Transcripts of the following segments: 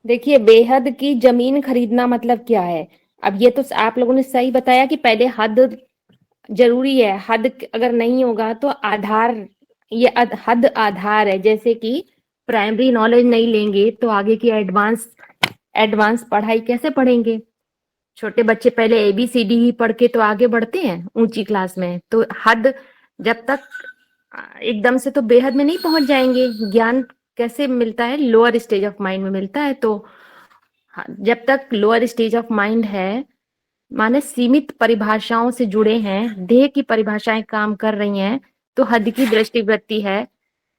देखिए, बेहद की जमीन खरीदना मतलब क्या है। अब ये तो आप लोगों ने सही बताया कि पहले हद जरूरी है। हद अगर नहीं होगा तो आधार, ये हद आधार है। जैसे कि प्राइमरी नॉलेज नहीं लेंगे तो आगे की एडवांस एडवांस पढ़ाई कैसे पढ़ेंगे। छोटे बच्चे पहले एबीसीडी ही पढ़ के तो आगे बढ़ते हैं ऊंची क्लास में। तो हद जब तक एकदम से तो बेहद में नहीं पहुंच जाएंगे। ज्ञान कैसे मिलता है, लोअर स्टेज ऑफ माइंड में मिलता है। तो हाँ, जब तक लोअर स्टेज ऑफ माइंड है, माने सीमित परिभाषाओं से जुड़े हैं, देह की परिभाषाएं काम कर रही हैं, तो हद की दृष्टिवृत्ति है।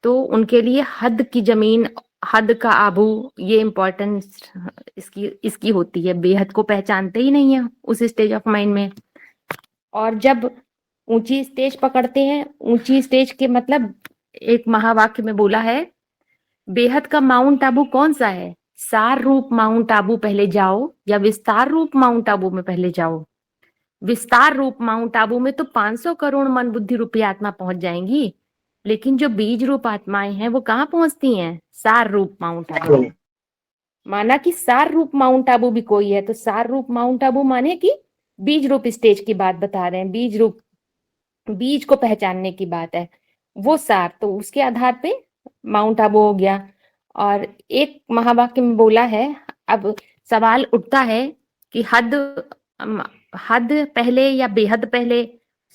तो उनके लिए हद की जमीन, हद का आबू, ये इम्पोर्टेंस इसकी इसकी होती है। बेहद को पहचानते ही नहीं है उस स्टेज ऑफ माइंड में। और जब ऊंची स्टेज पकड़ते हैं, ऊंची स्टेज के मतलब एक महावाक्य में बोला है, बेहद का माउंट आबू कौन सा है? सार रूप माउंट आबू पहले जाओ या विस्तार रूप माउंट आबू में पहले जाओ। विस्तार रूप माउंट आबू में तो 500 करोड़ मन बुद्धि रूपी आत्मा पहुंच जाएंगी, लेकिन जो बीज रूप आत्माएं हैं वो कहाँ पहुंचती हैं? सार रूप माउंट आबू में। माना कि सार रूप माउंट आबू भी कोई है, तो सार रूप माउंट आबू माने कि बीज रूप स्टेज की बात बता रहे हैं। बीज रूप, बीज को पहचानने की बात है। वो सार, तो उसके आधार पे माउंट आबू हो गया। और एक महावाक्य में बोला है, अब सवाल उठता है कि हद पहले या बेहद पहले,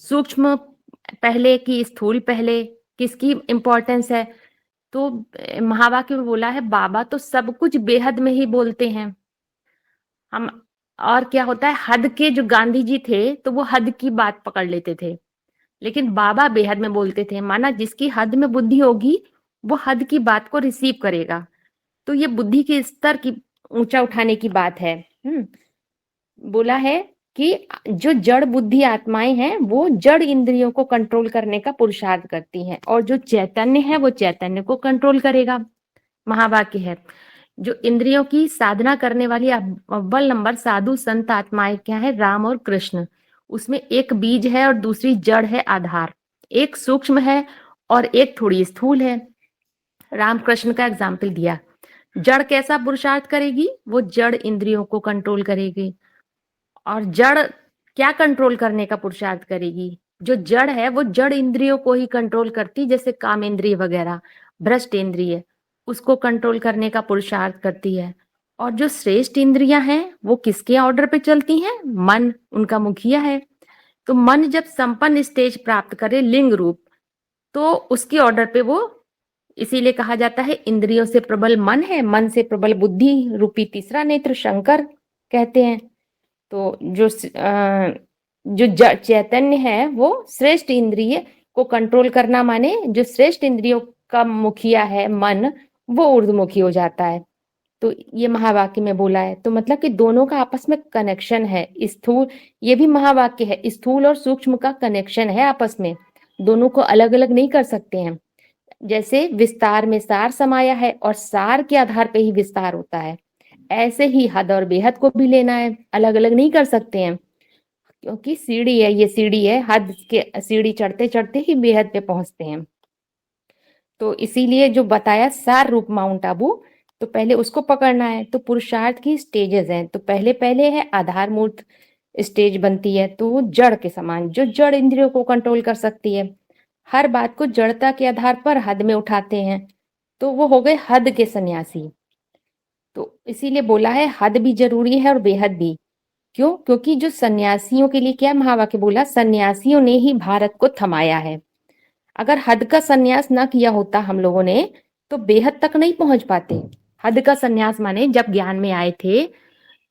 सूक्ष्म पहले कि स्थूल पहले, किसकी इंपॉर्टेंस है? तो महावाक्य में बोला है, बाबा तो सब कुछ बेहद में ही बोलते हैं। हम, और क्या होता है, हद के जो गांधी जी थे तो वो हद की बात पकड़ लेते थे, लेकिन बाबा बेहद में बोलते थे। माना जिसकी हद में बुद्धि होगी वो हद की बात को रिसीव करेगा। तो ये बुद्धि के स्तर की ऊंचा उठाने की बात है। बोला है कि जो जड़ बुद्धि आत्माएं हैं वो जड़ इंद्रियों को कंट्रोल करने का पुरुषार्थ करती हैं, और जो चैतन्य है वो चैतन्य को कंट्रोल करेगा। महावाक्य है, जो इंद्रियों की साधना करने वाली अव्वल नंबर साधु संत आत्माएं क्या है? राम और कृष्ण। उसमें एक बीज है और दूसरी जड़ है, आधार। एक सूक्ष्म है और एक थोड़ी स्थूल है। राम कृष्ण का एग्जाम्पल दिया। जड़ कैसा पुरुषार्थ करेगी? वो जड़ इंद्रियों को कंट्रोल करेगी। और जड़ क्या कंट्रोल करने का पुरुषार्थ करेगी? जो जड़ है वो जड़ इंद्रियों को ही कंट्रोल करती, जैसे काम इंद्रिय वगैरह, भ्रष्ट इंद्रिय, उसको कंट्रोल करने का पुरुषार्थ करती है। और जो श्रेष्ठ इंद्रियां हैं वो किसके ऑर्डर पे चलती हैं? मन उनका मुखिया है। तो मन जब संपन्न स्टेज प्राप्त करे, लिंग रूप, तो उसके ऑर्डर पे वो, इसीलिए कहा जाता है इंद्रियों से प्रबल मन है, मन से प्रबल बुद्धि रूपी तीसरा नेत्र शंकर कहते हैं। तो जो चैतन्य है वो श्रेष्ठ इंद्रिय को कंट्रोल करना, माने जो श्रेष्ठ इंद्रियों का मुखिया है मन, वो ऊर्ध्वमुखी हो जाता है। तो ये महावाक्य में बोला है। तो मतलब कि दोनों का आपस में कनेक्शन है। स्थूल, ये भी महावाक्य है, स्थूल और सूक्ष्म का कनेक्शन है आपस में। दोनों को अलग अलग नहीं कर सकते हैं। जैसे विस्तार में सार समाया है और सार के आधार पे ही विस्तार होता है, ऐसे ही हद और बेहद को भी लेना है, अलग अलग नहीं कर सकते हैं। क्योंकि सीढ़ी है, ये सीढ़ी है, हद के सीढ़ी चढ़ते चढ़ते ही बेहद पे पहुंचते हैं। तो इसीलिए जो बताया सार रूप माउंट आबू, तो पहले उसको पकड़ना है। तो पुरुषार्थ की स्टेजेस हैं। तो पहले पहले है आधार मूर्त स्टेज बनती है, तो जड़ के समान, जो जड़ इंद्रियों को कंट्रोल कर सकती है, हर बात को जड़ता के आधार पर हद में उठाते हैं, तो वो हो गए हद के सन्यासी। तो इसीलिए बोला है हद भी जरूरी है और बेहद भी। क्यों? क्योंकि जो सन्यासियों के लिए क्या महावाक्य बोला, सन्यासियों ने ही भारत को थमाया है। अगर हद का सन्यास ना किया होता हम लोगों ने, तो बेहद तक नहीं पहुंच पाते। हद का सन्यास माने जब ज्ञान में आए थे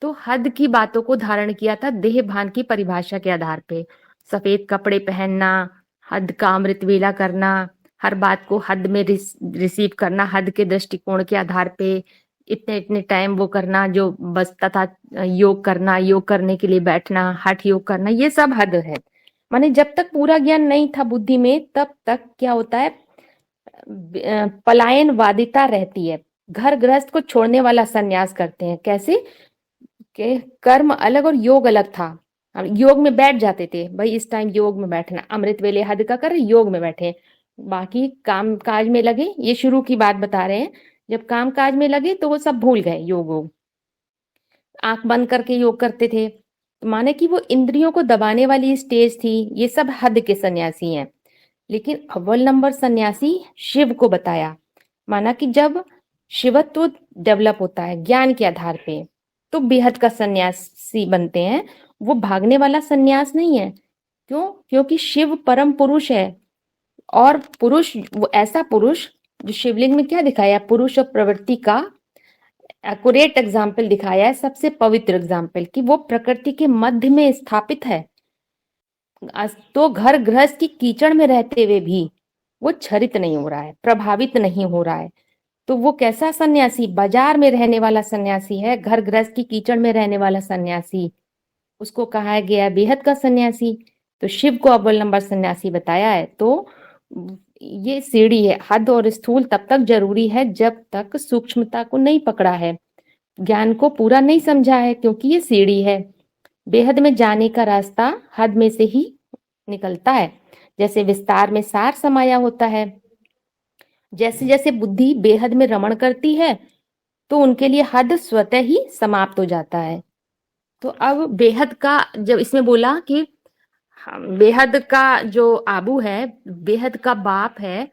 तो हद की बातों को धारण किया था देह भान की परिभाषा के आधार पे। सफेद कपड़े पहनना, हद का अमृत वेला करना, हर बात को हद में रिसीव करना, हद के दृष्टिकोण के आधार पे इतने इतने टाइम वो करना, जो बस, तथा योग करना, योग करने के लिए बैठना, हठ योग करना, ये सब हद है। माने जब तक पूरा ज्ञान नहीं था बुद्धि में, तब तक क्या होता है, पलायन वादिता रहती है। घर गृहस्थ को छोड़ने वाला सन्यास करते हैं। कैसे कि कर्म अलग और योग अलग था। हम योग में बैठ जाते थे, भाई इस टाइम योग में बैठना, अमृत वेले हद का कर योग में बैठे, बाकी काम काज में लगे। ये शुरू की बात बता रहे हैं। जब काम काज में लगे तो वो सब भूल गए योग वोग, आंख बंद करके योग करते थे। तो माने कि वो इंद्रियों को दबाने वाली स्टेज थी। ये सब हद के सन्यासी हैं। लेकिन अव्वल नंबर सन्यासी शिव को बताया। माना कि जब शिवत्व डेवलप होता है ज्ञान के आधार पे, तो बेहद का सन्यासी बनते हैं। वो भागने वाला सन्यास नहीं है। क्यों? क्योंकि शिव परम पुरुष है। और पुरुष, वो ऐसा पुरुष जो शिवलिंग में क्या दिखाया, पुरुष और प्रवृत्ति का एक्यूरेट एग्जाम्पल दिखाया है, सबसे पवित्र एग्जाम्पल, कि वो प्रकृति के मध्य में स्थापित है। तो घर गृहस्थ की कीचड़ में रहते हुए भी वो क्षरित नहीं हो रहा है, प्रभावित नहीं हो रहा है। तो वो कैसा सन्यासी? बाजार में रहने वाला सन्यासी है, घर गृहस्थ की कीचड़ में रहने वाला सन्यासी, उसको कहा गया बेहद का सन्यासी। तो शिव को अव्वल नंबर सन्यासी बताया है। तो ये सीढ़ी है। हद और स्थूल तब तक जरूरी है जब तक सूक्ष्मता को नहीं पकड़ा है, ज्ञान को पूरा नहीं समझा है, क्योंकि ये सीढ़ी है। बेहद में जाने का रास्ता हद में से ही निकलता है। जैसे विस्तार में सार समाया होता है। जैसे जैसे बुद्धि बेहद में रमण करती है तो उनके लिए हद स्वतः ही समाप्त हो जाता है। तो अब बेहद का जब इसमें बोला कि बेहद का जो आबू है, बेहद का बाप है,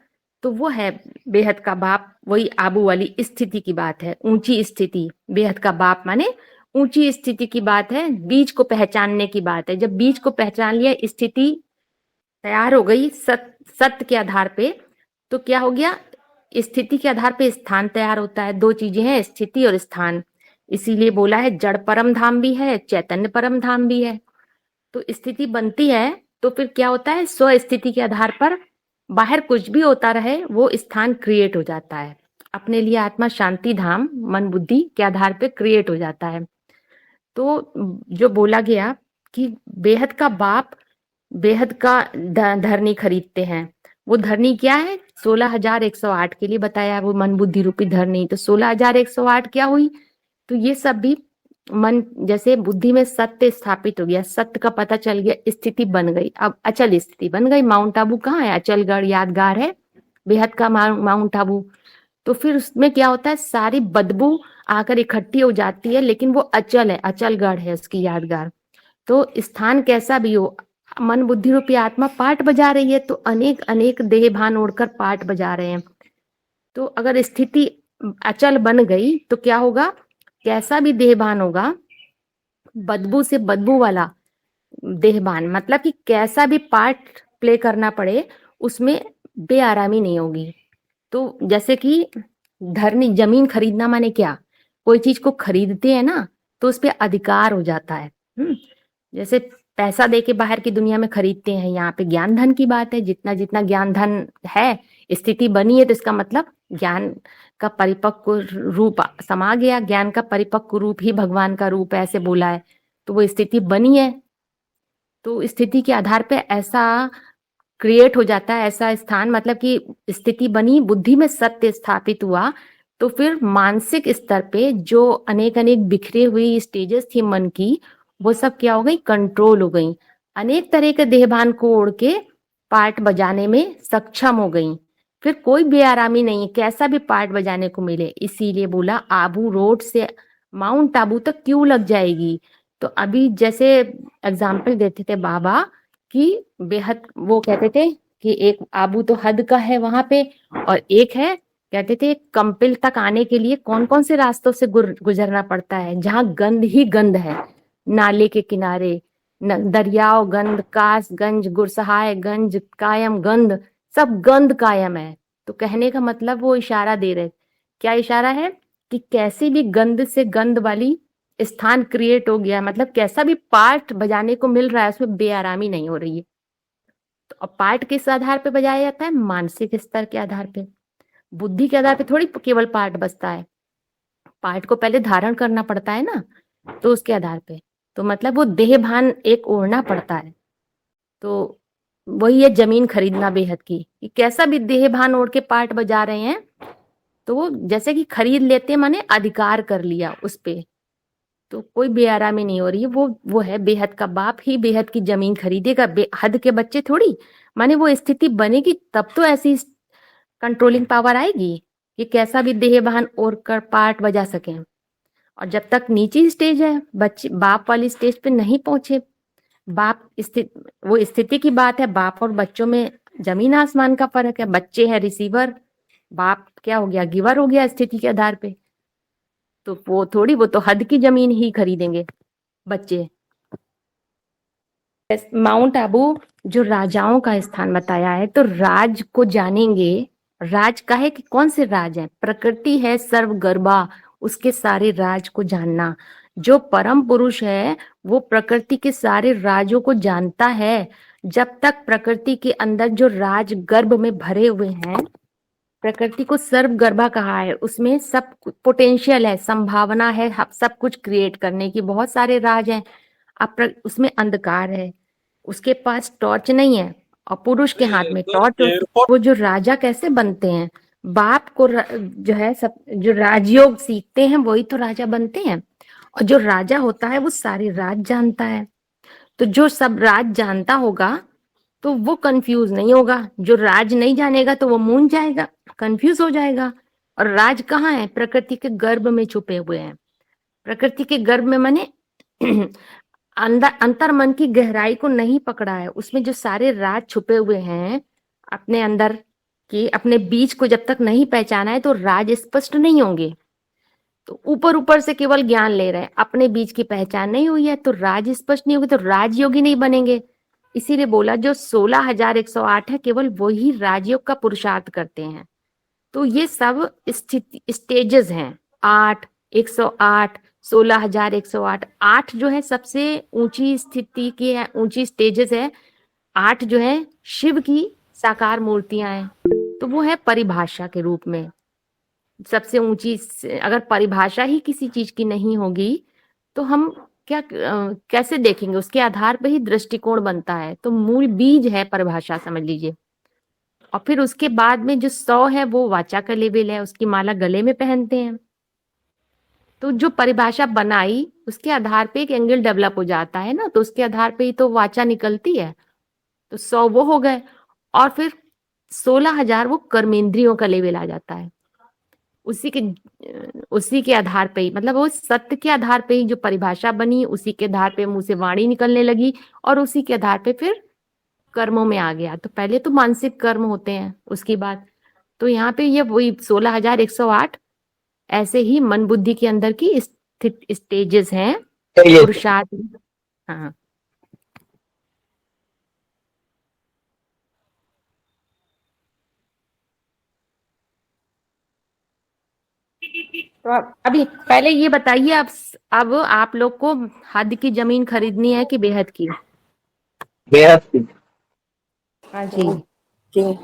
तो वो है बेहद का बाप, वही आबू वाली स्थिति की बात है, ऊंची स्थिति। बेहद का बाप माने ऊंची स्थिति की बात है, बीज को पहचानने की बात है। जब बीज को पहचान लिया, स्थिति तैयार हो गई सत्य के आधार पे, तो क्या हो गया? स्थिति के आधार पे स्थान तैयार होता है। दो चीजें हैं, स्थिति और स्थान। इसीलिए बोला है जड़ परम धाम भी है, चैतन्य परम धाम भी है। तो स्थिति बनती है तो फिर क्या होता है? स्व स्थिति के आधार पर बाहर कुछ भी होता रहे, वो स्थान क्रिएट हो जाता है अपने लिए। आत्मा शांति धाम मन बुद्धि के आधार पे क्रिएट हो जाता है। तो जो बोला गया कि बेहद का बाप बेहद का धरनी खरीदते हैं, वो धरनी क्या है? 16,108 के लिए बताया, वो मन बुद्धि रूपी धरनी। तो 16,108 क्या हुई? तो ये सब भी मन, जैसे बुद्धि में सत्य स्थापित हो गया, सत्य का पता चल गया, स्थिति बन गई। अब अचल स्थिति बन गई। माउंट आबू कहाँ है? अचलगढ़ यादगार है बेहद का माउंट आबू। तो फिर उसमें क्या होता है? सारी बदबू आकर इकट्ठी हो जाती है, लेकिन वो अचल है, अचलगढ़ है उसकी यादगार। तो स्थान कैसा भी हो, मन बुद्धि रूपी आत्मा पाठ बजा रही है, तो अनेक अनेक देह भान ओढ़कर पाठ बजा रहे हैं। तो अगर स्थिति अचल बन गई तो क्या होगा? कैसा भी देहभान होगा, बदबू से बदबू वाला देहभान, मतलब कि कैसा भी पार्ट प्ले करना पड़े उसमें बेआरामी नहीं होगी। तो जैसे कि धरनी, जमीन खरीदना माने क्या? कोई चीज को खरीदते हैं ना, तो उस पर अधिकार हो जाता है। जैसे पैसा दे के बाहर की दुनिया में खरीदते हैं, यहाँ पे ज्ञान धन की बात है। जितना जितना ज्ञान धन है, स्थिति बनी है, तो इसका मतलब ज्ञान का परिपक्व रूप समा गया। ज्ञान का परिपक्व रूप ही भगवान का रूप है, ऐसे बोला है। तो वो स्थिति बनी है, तो स्थिति के आधार पे ऐसा क्रिएट हो जाता है, ऐसा स्थान, मतलब कि स्थिति बनी, बुद्धि में सत्य स्थापित हुआ। तो फिर मानसिक स्तर पे जो अनेक अनेक बिखरे हुई स्टेजेस थी मन की, वो सब क्या हो गई? कंट्रोल हो गई। अनेक तरह के देहभान को ओढ़ के पार्ट बजाने में सक्षम हो गई। फिर कोई बेआरामी नहीं, कैसा भी पार्ट बजाने को मिले। इसीलिए बोला आबू रोड से माउंट आबू तक क्यों लग जाएगी। तो अभी जैसे एग्जाम्पल देते थे बाबा कि बेहद, वो कहते थे कि एक आबू तो हद का है वहां पे, और एक है, कहते थे कंपिल तक आने के लिए कौन कौन से रास्तों से गुजरना पड़ता है, जहाँ गंद ही गंद है। नाले के किनारे दरियाओ गंद, कासगंज, गुरसहाय गंज, कायम गंद, सब गंद कायम है। तो कहने का मतलब वो इशारा दे रहे, क्या इशारा है? कि कैसी भी गंद से गंद वाली स्थान क्रिएट हो गया, मतलब कैसा भी पार्ट बजाने को मिल रहा है, उसमें बेआरामी नहीं हो रही है। तो अब पार्ट किस आधार पे बजाया जाता है? मानसिक स्तर के आधार पे। बुद्धि के आधार पे थोड़ी केवल पार्ट बजता है, पार्ट को पहले धारण करना पड़ता है ना, तो उसके आधार पे। तो मतलब वो देह भान एक ओढ़ना पड़ता है। तो वही है जमीन खरीदना बेहद की, कि कैसा भी देह भान ओढ़ के पार्ट बजा रहे हैं, तो वो जैसे कि खरीद लेते, माने अधिकार कर लिया उस पे, तो कोई बेआरामी नहीं हो रही है। वो है बेहद का बाप ही बेहद की जमीन खरीदेगा। हद के बच्चे थोड़ी, माने वो स्थिति बनेगी तब तो ऐसी कंट्रोलिंग पावर आएगी। कि कैसा भी देहभान और कर पार्ट बजा सकें। और जब तक नीची स्टेज है, बच्चे बाप वाली स्टेज पे नहीं पहुंचे, बाप वो स्थिति की बात है, बाप और बच्चों में जमीन आसमान का फर्क है। बच्चे हैं रिसीवर, बाप क्या हो गया, गिवर हो गया स्थिति के आधार पे। तो वो तो हद की जमीन ही खरीदेंगे बच्चे। माउंट आबू जो राजाओं का स्थान बताया है, तो राज को जानेंगे। राज का है कि कौन से राज है, प्रकृति है सर्वगर्भा, उसके सारे राज को जानना। जो परम पुरुष है वो प्रकृति के सारे राजों को जानता है। जब तक प्रकृति के अंदर जो राज गर्भ में भरे हुए हैं, प्रकृति को सर्वगर्भा कहा है, उसमें सब पोटेंशियल है, संभावना है सब कुछ क्रिएट करने की, बहुत सारे राज हैं। अब उसमें अंधकार है, उसके पास टॉर्च नहीं है, और पुरुष के हाथ में टॉर्च होती है। वो जो राजा कैसे बनते हैं, बाप को जो है सब जो राजयोग सीखते हैं वही तो राजा बनते हैं। और जो राजा होता है वो सारे राज जानता है। तो जो सब राज जानता होगा तो वो कंफ्यूज नहीं होगा, जो राज नहीं जानेगा तो वो मूंझ जाएगा, कंफ्यूज हो जाएगा। और राज कहाँ है, प्रकृति के गर्भ में छुपे हुए हैं। प्रकृति के गर्भ में माने अंदर अंतर मन की गहराई को नहीं पकड़ा है, उसमें जो सारे राज छुपे हुए हैं अपने अंदर की, अपने बीज को जब तक नहीं पहचाना है तो राज स्पष्ट नहीं होंगे। तो ऊपर ऊपर से केवल ज्ञान ले रहे हैं, अपने बीज की पहचान नहीं हुई है तो राज स्पष्ट नहीं होगी, तो राजयोगी नहीं बनेंगे। इसीलिए बोला जो 16,108 है केवल वही राजयोग का पुरुषार्थ करते हैं। तो ये सब स्थिति स्टेजेस हैं, 8, 108, 16,108। 8 जो है सबसे ऊंची स्थिति की है, ऊंची स्टेजेस है। 8 जो है शिव की साकार मूर्तियां हैं, तो वो है परिभाषा के रूप में सबसे ऊंची। अगर परिभाषा ही किसी चीज की नहीं होगी तो हम क्या कैसे देखेंगे, उसके आधार पर ही दृष्टिकोण बनता है। तो मूल बीज है परिभाषा, समझ लीजिए। और फिर उसके बाद में जो 100 है वो वाचा का लेवल है, उसकी माला गले में पहनते हैं। तो जो परिभाषा बनाई उसके आधार पे एक एंगल डेवलप हो जाता है ना, तो उसके आधार पे ही तो वाचा निकलती है। तो 100 वो हो गए, और फिर 16,000 वो कर्मेंद्रियों का लेवल आ जाता है। उसी के आधार पे ही, मतलब वो सत्य के आधार पे ही जो परिभाषा बनी, उसी के आधार पे मुंह से वाणी निकलने लगी, और उसी के आधार पे फिर कर्मों में आ गया। तो पहले तो मानसिक कर्म होते हैं उसकी बात। तो यहाँ पे ये वही 16,108 ऐसे ही मन बुद्धि के अंदर की स्थित स्टेजेस हैं पुरुषार्थ। हाँ, तो अभी पहले ये बताइए, अब आप लोग को हद की जमीन खरीदनी है कि बेहद की? बेहद की। हाँ जी।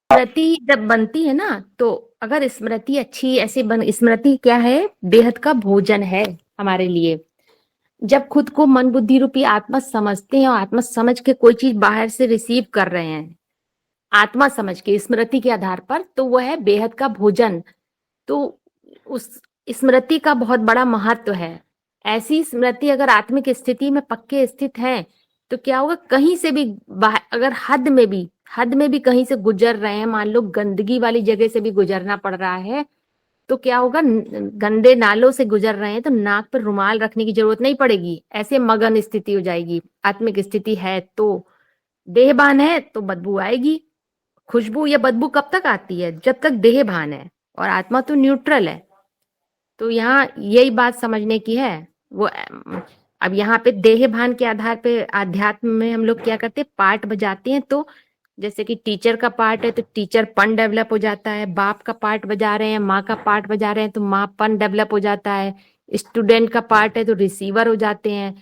स्मृति जब बनती है ना, तो अगर स्मृति अच्छी ऐसे स्मृति क्या है, बेहद का भोजन है हमारे लिए। जब खुद को मन बुद्धि रूपी आत्मा समझते हैं और आत्मा समझ के कोई चीज बाहर से रिसीव कर रहे हैं, आत्मा समझ के स्मृति के आधार पर, तो वह है बेहद का भोजन। तो उस स्मृति का बहुत बड़ा महत्व है। ऐसी स्मृति अगर आत्मिक स्थिति में पक्के स्थित है तो क्या होगा, कहीं से भी अगर हद में भी कहीं से गुजर रहे हैं, मान लो गंदगी वाली जगह से भी गुजरना पड़ रहा है, तो क्या होगा, गंदे नालों से गुजर रहे हैं तो नाक पर रुमाल रखने की जरूरत नहीं पड़ेगी, ऐसे मगन स्थिति हो जाएगी। आत्मिक स्थिति है तो, देहभान है तो बदबू आएगी। खुशबू या बदबू कब तक आती है, जब तक देहभान है, और आत्मा तो न्यूट्रल है। तो यहाँ यही बात समझने की है। वो अब यहाँ पे देहभान के आधार पे आध्यात्म में हम लोग क्या करते हैं, पार्ट बजाते हैं। तो जैसे कि टीचर का पार्ट है तो टीचरपन डेवलप हो जाता है, बाप का पार्ट बजा रहे हैं, माँ का पार्ट बजा रहे हैं तो माँपन डेवलप हो जाता है, स्टूडेंट का पार्ट है तो रिसीवर हो जाते हैं,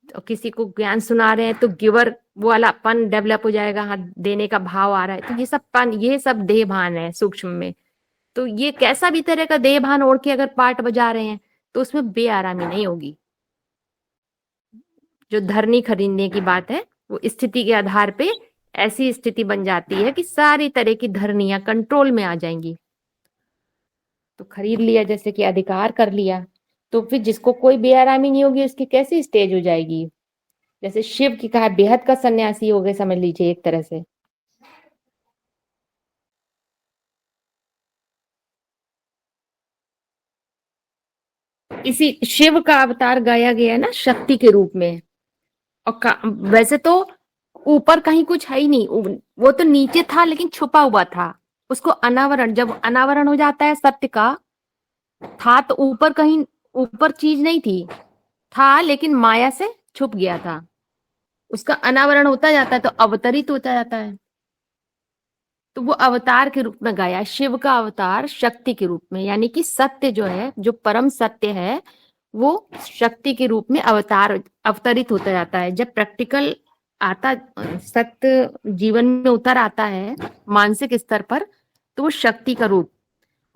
तो किसी को ज्ञान सुना रहे हैं तो गिवर वाला पन डेवलप हो जाएगा, हाँ देने का भाव आ रहा है। तो ये सब पन, ये सब देहभान है सूक्ष्म में। तो ये कैसा भी तरह का देहभान ओढ़ के अगर पार्ट बजा रहे हैं तो उसमें बेआरामी नहीं होगी। जो धरनी खरीदने की बात है वो स्थिति के आधार पे ऐसी स्थिति बन जाती है कि सारी तरह की धरनियां कंट्रोल में आ जाएंगी। तो खरीद लिया, जैसे कि अधिकार कर लिया, तो फिर जिसको कोई बेआरामी नहीं होगी उसकी कैसी स्टेज हो जाएगी। जैसे शिव की कहा बेहद का सन्यासी हो गए, समझ लीजिए एक तरह से। इसी शिव का अवतार गाया गया है ना शक्ति के रूप में। और वैसे तो ऊपर कहीं कुछ है ही नहीं, वो तो नीचे था लेकिन छुपा हुआ था। उसको अनावरण, जब अनावरण हो जाता है सत्य का, था तो ऊपर कहीं, ऊपर चीज नहीं थी, था लेकिन माया से छुप गया था। उसका अनावरण होता जाता है तो अवतरित होता जाता है। तो वो अवतार के रूप में गाया, शिव का अवतार शक्ति के रूप में, यानी कि सत्य जो है, जो परम सत्य है, वो शक्ति के रूप में अवतरित होता जाता है। जब प्रैक्टिकल आता, सत्य जीवन में उतर आता है मानसिक स्तर पर, तो वो शक्ति का रूप।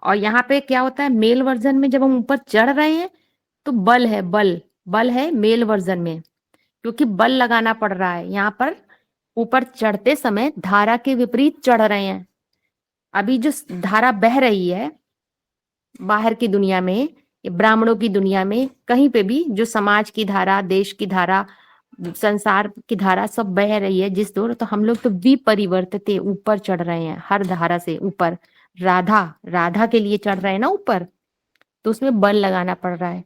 और यहाँ पे क्या होता है, मेल वर्जन में जब हम ऊपर चढ़ रहे हैं तो बल है, बल है मेल वर्जन में, क्योंकि बल लगाना पड़ रहा है। यहाँ पर ऊपर चढ़ते समय धारा के विपरीत चढ़ रहे हैं। अभी जो धारा बह रही है बाहर की दुनिया में, ब्राह्मणों की दुनिया में, कहीं पे भी जो समाज की धारा, देश की धारा, संसार की धारा सब बह रही है जिस दूर, तो हम लोग तो विपरिवर्तित ऊपर चढ़ रहे हैं, हर धारा से ऊपर। राधा के लिए चढ़ रहे हैं ना ऊपर, तो उसमें बल लगाना पड़ रहा है।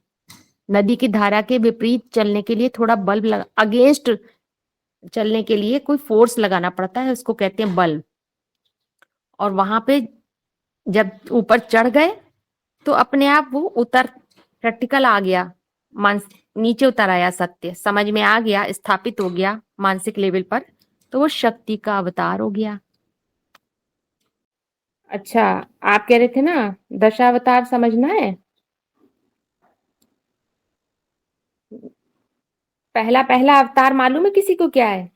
नदी की धारा के विपरीत चलने के लिए थोड़ा बल अगेंस्ट चलने के लिए कोई फोर्स लगाना पड़ता है, उसको कहते हैं बल। और वहां पे जब ऊपर चढ़ गए तो अपने आप वो उतर, प्रैक्टिकल आ गया, नीचे उतर आया, सत्य समझ में आ गया, स्थापित हो गया मानसिक लेवल पर, तो वो शक्ति का अवतार हो गया। अच्छा, आप कह रहे थे ना दशावतार समझना है। पहला पहला अवतार मालूम है किसी को क्या है?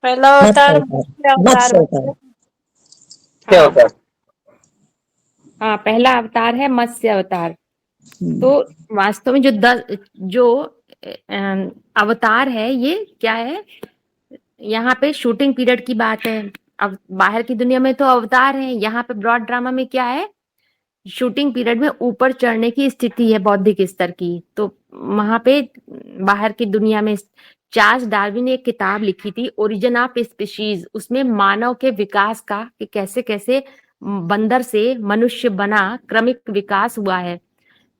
पहला अवतार मत्स्य अवतार। क्या हाँ होता है? हाँ, पहला अवतार है मत्स्य अवतार। तो वास्तव में जो अवतार है ये क्या है, यहाँ पे शूटिंग पीरियड की बात है। अब बाहर की दुनिया में तो अवतार है, यहाँ पे ब्रॉड ड्रामा में क्या है, शूटिंग पीरियड में ऊपर चढ़ने की स्थिति है बौद्धिक स्तर की। तो वहां पे बाहर की दुनिया में चार्ल्स डार्विन ने एक किताब लिखी थी, ओरिजिन ऑफ स्पीशीज। उसमें मानव के विकास का, कि कैसे कैसे बंदर से मनुष्य बना, क्रमिक विकास हुआ है।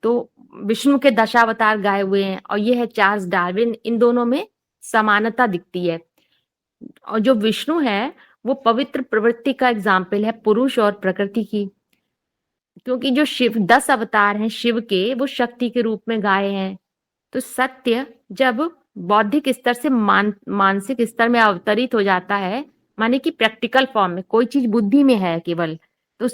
तो विष्णु के दशावतार गाए हुए हैं, और ये है चार्ल्स डार्विन। इन दोनों में समानता दिखती है। और जो विष्णु है वो पवित्र प्रवृत्ति का एग्जाम्पल है, पुरुष और प्रकृति की। क्योंकि जो शिव 10 अवतार हैं शिव के, वो शक्ति के रूप में गाए हैं। तो सत्य जब बौद्धिक स्तर से मानसिक स्तर में अवतरित हो जाता है, माने कि प्रैक्टिकल फॉर्म में, कोई चीज बुद्धि में है केवल, तो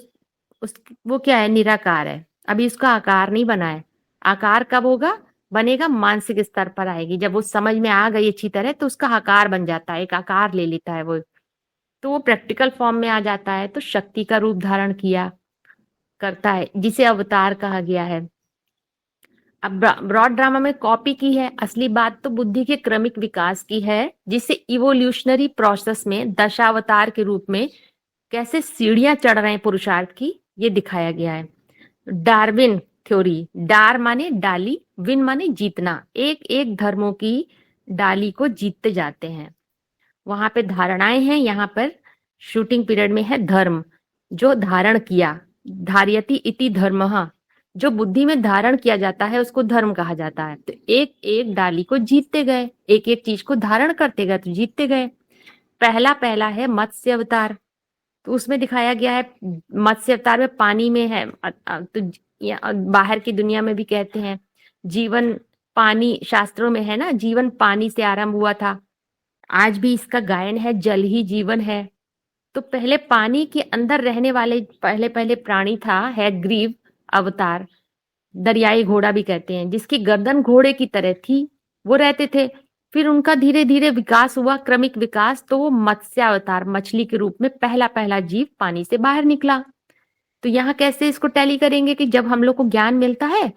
वो क्या है, निराकार है। अभी इसका आकार नहीं बना है। आकार कब होगा, बनेगा मानसिक स्तर पर आएगी, जब वो समझ में आ गई अच्छी तरह, तो उसका आकार बन जाता है, एक आकार ले लेता है वो, तो वो प्रैक्टिकल फॉर्म में आ जाता है। तो शक्ति का रूप धारण किया करता है, जिसे अवतार कहा गया है। अब ब्रॉड ड्रामा में कॉपी की है, असली बात तो बुद्धि के क्रमिक विकास की है, जिसे इवोल्यूशनरी प्रोसेस में दशावतार के रूप में कैसे सीढ़ियां चढ़ रहे हैं पुरुषार्थ की, ये दिखाया गया है। डार्विन थ्योरी, डार माने डाली, विन माने जीतना, एक एक धर्मों की डाली को जीतते जाते हैं। वहां पे धारणाएं हैं, यहाँ पर शूटिंग पीरियड में है धर्म, जो धारण किया, धार्यति इति धर्मः, जो बुद्धि में धारण किया जाता है उसको धर्म कहा जाता है। तो एक एक डाली को जीतते गए, एक एक चीज को धारण करते गए, तो जीतते गए। पहला है मत्स्य अवतार। तो उसमें दिखाया गया है, मत्स्य अवतार में पानी में है। तो बाहर की दुनिया में भी कहते हैं जीवन पानी, शास्त्रों में है ना, जीवन पानी से आरंभ हुआ था। आज भी इसका गायन है, जल ही जीवन है। तो पहले पानी के अंदर रहने वाले पहले प्राणी था, है ग्रीव अवतार, दरियाई घोड़ा भी कहते हैं, जिसकी गर्दन घोड़े की तरह थी, वो रहते थे। फिर उनका धीरे धीरे विकास हुआ, क्रमिक विकास, तो वो मत्स्य अवतार, मछली के रूप में पहला जीव पानी से बाहर निकला। तो यहाँ कैसे इसको टैली करेंगे कि जब हम लोग को ज्ञान मिलता है,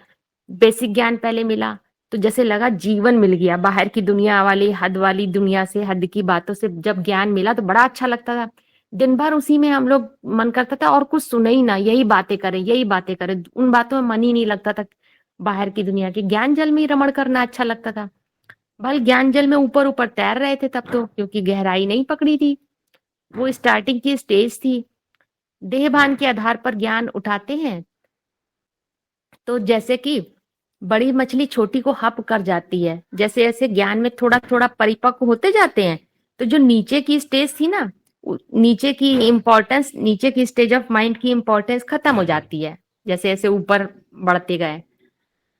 बेसिक ज्ञान पहले मिला, तो जैसे लगा जीवन मिल गया। बाहर की दुनिया वाली दुनिया से, हद की बातों से जब ज्ञान मिला तो बड़ा अच्छा लगता था। दिन भर उसी में हम लोग मन करता था और कुछ सुने ही ना, यही बातें करें यही बातें करें, उन बातों में मन ही नहीं लगता था। बाहर की दुनिया के ज्ञान जल में ही रमण करना अच्छा लगता था। भाई ज्ञान जल में ऊपर ऊपर तैर रहे थे तब तो, क्योंकि गहराई नहीं पकड़ी थी। वो स्टार्टिंग की स्टेज थी। देहभान के आधार पर ज्ञान उठाते हैं। तो जैसे कि बड़ी मछली छोटी को हप कर जाती है, जैसे जैसे ज्ञान में थोड़ा थोड़ा परिपक्व होते जाते हैं, तो जो नीचे की स्टेज थी ना, नीचे की इम्पोर्टेंस, नीचे की स्टेज ऑफ माइंड की इम्पोर्टेंस खत्म हो जाती है जैसे जैसे ऊपर बढ़ते गए।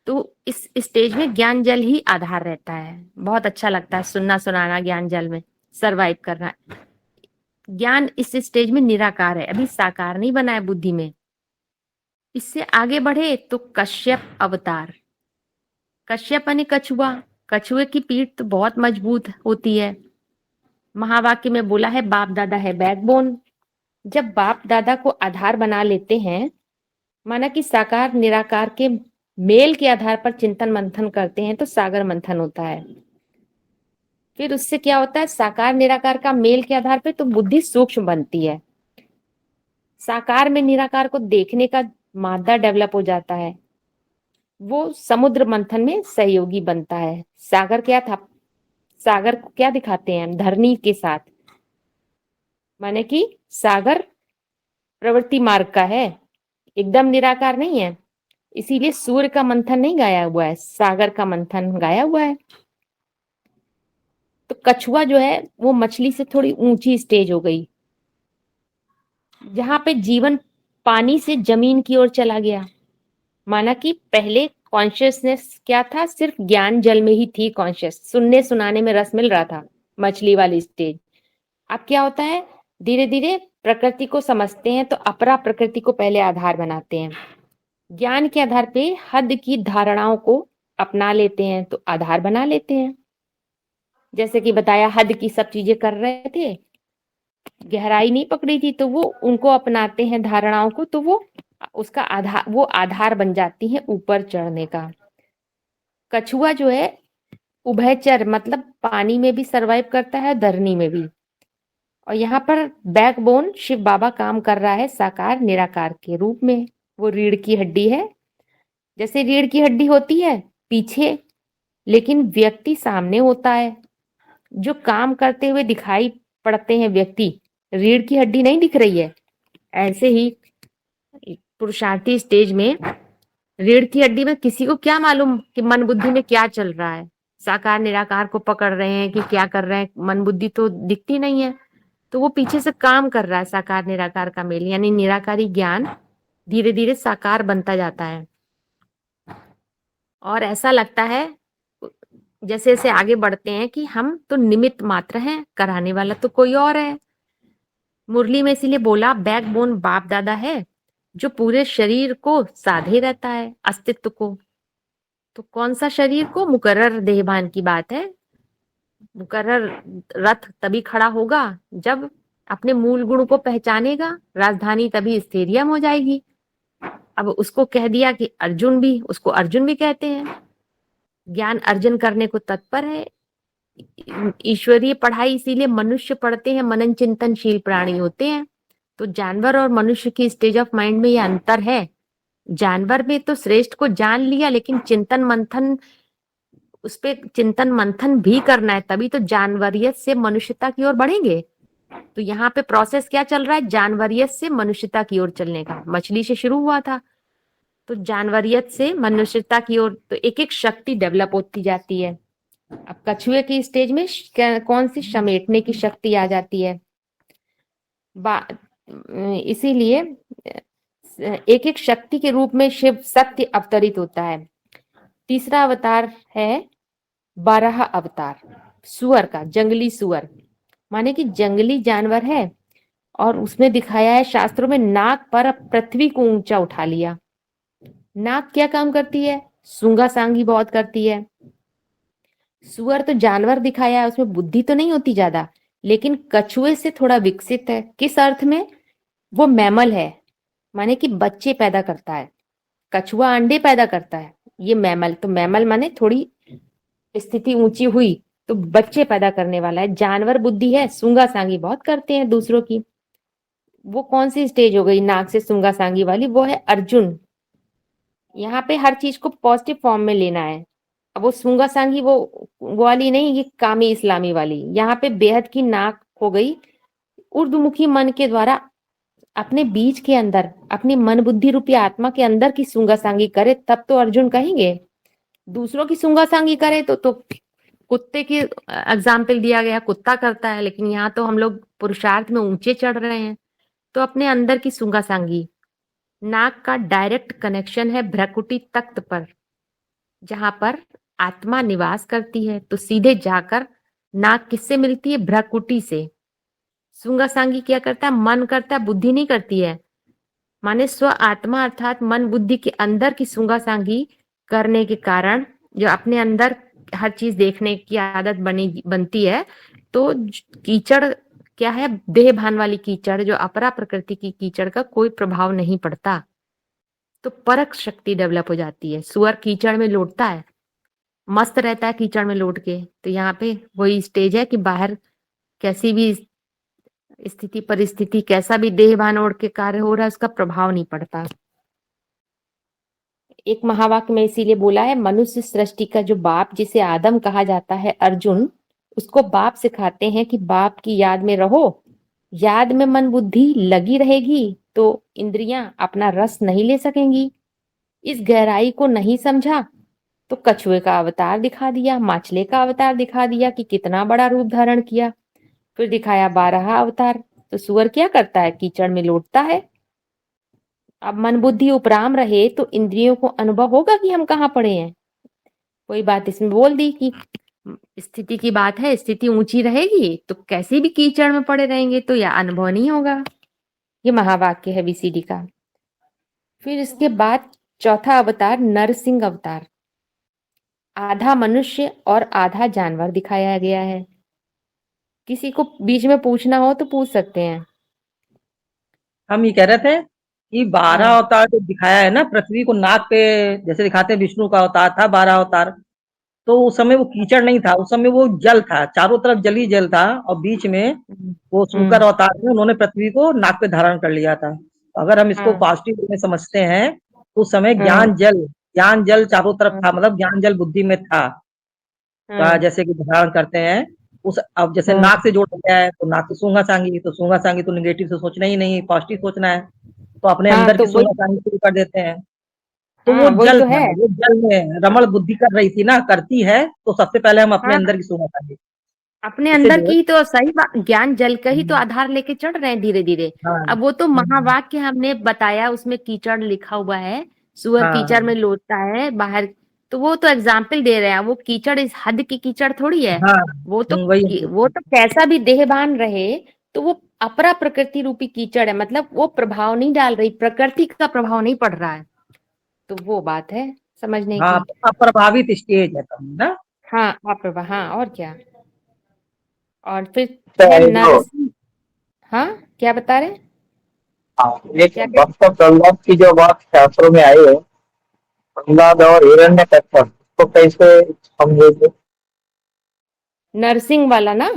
तो इस स्टेज में ज्ञान जल ही आधार रहता है। बहुत अच्छा लगता है सुनना सुनाना, ज्ञान जल में सरवाइव करना। ज्ञान इस स्टेज में निराकार है, अभी साकार नहीं बना है बुद्धि में। इससे आगे बढ़े तो कश्यप अवतार। कश्यप यानी कछुआ। कछुए की पीठ तो बहुत मजबूत होती है। महावाक्य में बोला है बाप दादा है बैकबोन। जब बाप दादा को आधार बना लेते हैं, माना कि साकार निराकार के मेल के आधार पर चिंतन मंथन करते हैं, तो सागर मंथन होता है। फिर उससे क्या होता है, साकार निराकार का मेल के आधार पर तो बुद्धि सूक्ष्म बनती है। साकार में निराकार को देखने का मादा डेवलप हो जाता है। वो समुद्र मंथन में सहयोगी बनता है। सागर क्या था, सागर को क्या दिखाते हैं हम, धरनी के साथ। माने कि सागर प्रवृत्ति मार्ग का है, एकदम निराकार नहीं है। इसीलिए सूर्य का मंथन नहीं गाया हुआ है, सागर का मंथन गाया हुआ है। तो कछुआ जो है वो मछली से थोड़ी ऊंची स्टेज हो गई, जहां पे जीवन पानी से जमीन की ओर चला गया। माना कि पहले कॉन्शियसनेस क्या था, सिर्फ ज्ञान जल में ही थी कॉन्शियस, सुनने सुनाने में रस मिल रहा था, मछली वाली स्टेज। अब क्या होता है, धीरे धीरे प्रकृति को समझते हैं तो अपरा प्रकृति को पहले आधार बनाते हैं। ज्ञान के आधार पे हद की धारणाओं को अपना लेते हैं तो आधार बना लेते हैं। जैसे कि बताया, हद की सब चीजें कर रहे थे, गहराई नहीं पकड़ी थी, तो वो उनको अपनाते हैं धारणाओं को, तो वो उसका आधार, वो आधार बन जाती है ऊपर चढ़ने का। कछुआ जो है उभयचर, मतलब पानी में भी सरवाइव करता है, धरनी में भी। और यहाँ पर बैकबोन शिव बाबा काम कर रहा है साकार निराकार के रूप में। वो रीढ़ की हड्डी है। जैसे रीढ़ की हड्डी होती है पीछे, लेकिन व्यक्ति सामने होता है। जो काम करते हुए दिखाई पड़ते हैं व्यक्ति, रीढ़ की हड्डी नहीं दिख रही है। ऐसे ही पुरुषार्थी स्टेज में रीढ़ की हड्डी में किसी को क्या मालूम कि मन बुद्धि में क्या चल रहा है। साकार निराकार को पकड़ रहे हैं कि क्या कर रहे हैं, मन बुद्धि तो दिखती नहीं है। तो वो पीछे से काम कर रहा है साकार निराकार का मेल, यानी निराकारी ज्ञान धीरे धीरे साकार बनता जाता है। और ऐसा लगता है जैसे जैसे आगे बढ़ते हैं कि हम तो निमित्त मात्र हैं, कराने वाला तो कोई और है। मुरली में इसीलिए बोला बैकबोन बाप दादा है, जो पूरे शरीर को साधे रहता है, अस्तित्व को। तो कौन सा शरीर को, मुकर्रर देहभान की बात है। मुकर्रर रथ तभी खड़ा होगा जब अपने मूल गुण को पहचानेगा, राजधानी तभी स्थैर्यम हो जाएगी। अब उसको कह दिया कि अर्जुन भी, उसको अर्जुन भी कहते हैं। ज्ञान अर्जन करने को तत्पर है। ईश्वरीय पढ़ाई इसीलिए मनुष्य पढ़ते हैं, मनन चिंतनशील प्राणी होते हैं। तो जानवर और मनुष्य की स्टेज ऑफ माइंड में ये अंतर है। जानवर में तो श्रेष्ठ को जान लिया, लेकिन चिंतन मंथन, उस पे चिंतन मंथन भी करना है, तभी तो जानवरियत से मनुष्यता की ओर बढ़ेंगे। तो यहाँ पे प्रोसेस क्या चल रहा है, जानवरियत से मनुष्यता की ओर चलने का। मछली से शुरू हुआ था, तो जानवरियत से मनुष्यता की ओर, तो एक एक शक्ति डेवलप होती जाती है। अब कछुए की स्टेज में कौन सी, समेटने की शक्ति आ जाती है। इसीलिए एक एक शक्ति के रूप में शिव सत्य अवतरित होता है। तीसरा अवतार है बारह अवतार, सुअर का, जंगली सुअर। माने कि जंगली जानवर है, और उसमें दिखाया है शास्त्रों में, नाक पर पृथ्वी को ऊंचा उठा लिया। नाक क्या काम करती है, सूंगा सांगी बहुत करती है। सुअर तो जानवर दिखाया है, उसमें बुद्धि तो नहीं होती ज्यादा, लेकिन कछुए से थोड़ा विकसित है। किस अर्थ में, वो मैमल है, माने कि बच्चे पैदा करता है। कछुआ अंडे पैदा करता है, ये मैमल। तो मैमल माने थोड़ी स्थिति ऊंची हुई तो बच्चे पैदा करने वाला है। जानवर बुद्धि है, सूंगा सांगी बहुत करते हैं दूसरों की। वो कौन सी स्टेज हो गई नाक से सूंगा सांगी वाली? वो है अर्जुन। यहाँ पे हर चीज को पॉजिटिव फॉर्म में लेना है। अब वो सूंगा सांगी वो वाली नहीं, ये कामी इस्लामी वाली। यहाँ पे बेहद की नाक हो गई ऊर्ध्वमुखी मन के द्वारा अपने बीज के अंदर, अपनी मन बुद्धि रूपी आत्मा के अंदर की सूंगा सांगी करे, तब तो अर्जुन कहेंगे। दूसरों की सूंगा सांगी करे तो कुत्ते की एग्जाम्पल दिया गया, कुत्ता करता है। लेकिन यहाँ तो हम लोग पुरुषार्थ में ऊंचे चढ़ रहे हैं, तो अपने अंदर की सूंगा सांगी। नाक का डायरेक्ट कनेक्शन है भ्रकुटी तख्त पर, जहां पर आत्मा निवास करती है। तो सीधे जाकर नाक किससे मिलती है? भ्रकुटी से। सूंगा सांगी क्या करता है? मन करता है, बुद्धि नहीं करती है। माने स्व आत्मा अर्थात मन बुद्धि के अंदर की सूंगा सांगी करने के कारण जो अपने अंदर हर चीज देखने की आदत बनती है, तो कीचड़ क्या है? देह भान वाली कीचड़, जो अपरा प्रकृति की कीचड़ का कोई प्रभाव नहीं पड़ता, तो परख शक्ति डेवलप हो जाती है। सुअर कीचड़ में लौटता है, मस्त रहता है कीचड़ में लौट के। तो यहाँ पे वही स्टेज है कि बाहर कैसी भी स्थिति परिस्थिति, कैसा भी देह भान ओढ़ के कार्य हो रहा है, उसका प्रभाव नहीं पड़ता। एक महावाक्य में इसीलिए बोला है, मनुष्य सृष्टि का जो बाप, जिसे आदम कहा जाता है अर्जुन, उसको बाप सिखाते हैं कि बाप की याद में रहो। याद में मन बुद्धि लगी रहेगी तो इंद्रियां अपना रस नहीं ले सकेंगी। इस गहराई को नहीं समझा तो कछुए का अवतार दिखा दिया, माछले का अवतार दिखा दिया कि कितना बड़ा रूप धारण किया। फिर दिखाया 12 अवतार। तो सुअर क्या करता है? कीचड़ में लौटता है। अब मन बुद्धि उपराम रहे तो इंद्रियों को अनुभव होगा कि हम कहाँ पड़े हैं। कोई बात इसमें बोल दी कि स्थिति की बात है, स्थिति ऊंची रहेगी तो कैसे भी कीचड़ में पड़े रहेंगे, तो यह अनुभव नहीं होगा। ये महावाक्य है बीसीडी का। फिर इसके बाद चौथा अवतार नरसिंह अवतार, आधा मनुष्य और आधा जानवर दिखाया गया है। किसी को बीच में पूछना हो तो पूछ सकते हैं। हम ये कह रहे थे कि 12 हाँ। अवतार जो दिखाया है ना, पृथ्वी को नाक पे जैसे दिखाते हैं, विष्णु का अवतार था 12 अवतार। तो उस समय वो कीचड़ नहीं था, उस समय वो जल था, चारों तरफ जल ही जल था, और बीच में वो हम्म। शूकर अवतार में उन्होंने पृथ्वी को नाक पे धारण कर लिया था। अगर हम इसको हाँ। पॉजिटिव वे में समझते हैं, तो उस समय हाँ। ज्ञान जल चारों तरफ हाँ। था, मतलब ज्ञान जल बुद्धि में था। का हाँ। जैसे कि धारण करते हैं उस, अब जैसे हाँ। नाक से जोड़ा गया है तो नाक से सूंगा सांगी, तो सूंगा सांगी तो निगेटिव से सोचना ही नहीं, पॉजिटिव सोचना है। तो अपने हाँ, अंदर तो की वही। सूंगा सांगी शुरू कर देते हैं। तो वो हाँ, वही जल तो था, है। वो जल में रमण बुद्धि कर रही थी ना, करती है, तो सबसे पहले हम अपने हाँ, अंदर की सूंगा सांगी, अपने इसे अंदर जो है। की तो सही बात, ज्ञान जल का ही तो हम्म, आधार लेके चढ़ रहे हैं धीरे धीरे। हाँ। अब वो तो हम्म, महावाक्य हमने बताया, उसमें कीचड़ लिखा हुआ है, सुअर हाँ। कीचड़ में लोटता है बाहर। तो वो तो एग्जाम्पल दे रहे हैं। वो कीचड़ इस हद की कीचड़ थोड़ी है। हाँ। वो तो वही। वो तो कैसा भी देहभान रहे, तो वो अपरा प्रकृति रूपी कीचड़ है। मतलब वो प्रभाव नहीं डाल रही, प्रकृति का प्रभाव नहीं पड़ रहा है। तो वो बात है समझने हाँ, की। तो अप्रभावित स्टेज है तब ना। हाँ, अप्रभा, हाँ, और क्या। और फिर तो है ये जो नरसिंह। हाँ, क्या बता रहे? हाँ, ये क्या कह? भक्त प्रहलाद की जो बात शास्त्रों में आई है, प्रहलाद और हिरण्यकश्यप, उसको कैसे समझेंगे? नरसिंह वाला ना?